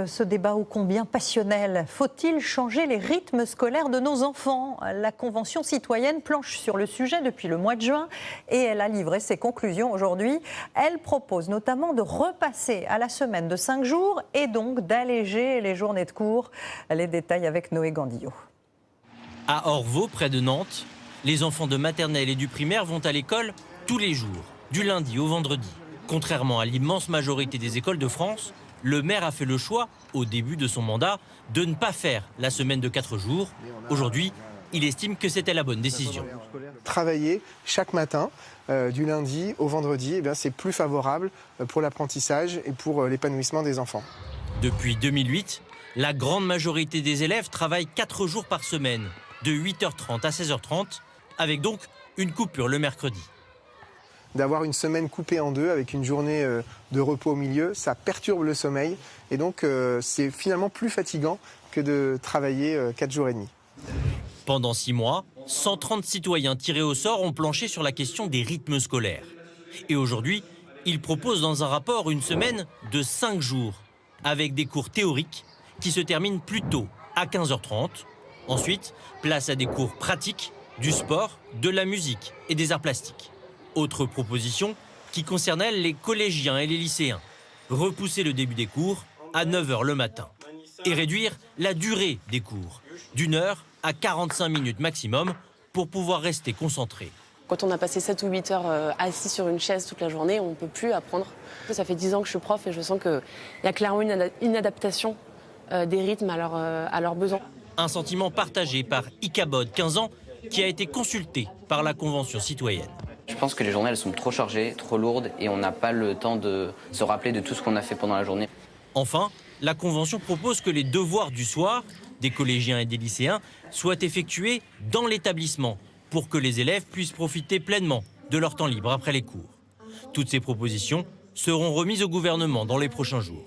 Ce débat ô combien passionnel. Faut-il changer les rythmes scolaires de nos enfants? La Convention citoyenne planche sur le sujet depuis le mois de juin et elle a livré ses conclusions aujourd'hui. Elle propose notamment de repasser à la semaine de 5 jours et donc d'alléger les journées de cours. Les détails avec Noé Gandillot. À Orvaux, près de Nantes, les enfants de maternelle et du primaire vont à l'école tous les jours, du lundi au vendredi. Contrairement à l'immense majorité des écoles de France, le maire a fait le choix, au début de son mandat, de ne pas faire la semaine de 4 jours. Aujourd'hui, il estime que c'était la bonne décision. Travailler chaque matin, du lundi au vendredi, c'est plus favorable pour l'apprentissage et pour l'épanouissement des enfants. Depuis 2008, la grande majorité des élèves travaillent 4 jours par semaine, de 8h30 à 16h30, avec donc une coupure le mercredi. D'avoir une semaine coupée en deux avec une journée de repos au milieu, ça perturbe le sommeil et donc c'est finalement plus fatigant que de travailler 4 jours et demi. Pendant 6 mois, 130 citoyens tirés au sort ont planché sur la question des rythmes scolaires. Et aujourd'hui, ils proposent dans un rapport une semaine de 5 jours, avec des cours théoriques qui se terminent plus tôt, à 15h30. Ensuite, place à des cours pratiques, du sport, de la musique et des arts plastiques. Autre proposition qui concernait les collégiens et les lycéens. Repousser le début des cours à 9h le matin et réduire la durée des cours d'1 heure à 45 minutes maximum pour pouvoir rester concentré. Quand on a passé 7 ou 8 heures assis sur une chaise toute la journée, on ne peut plus apprendre. Ça fait 10 ans que je suis prof et je sens qu'il y a clairement une adaptation des rythmes à leurs besoins. Un sentiment partagé par Icabod, 15 ans, qui a été consulté par la Convention citoyenne. Je pense que les journées elles sont trop chargées, trop lourdes et on n'a pas le temps de se rappeler de tout ce qu'on a fait pendant la journée. Enfin, la Convention propose que les devoirs du soir, des collégiens et des lycéens, soient effectués dans l'établissement pour que les élèves puissent profiter pleinement de leur temps libre après les cours. Toutes ces propositions seront remises au gouvernement dans les prochains jours.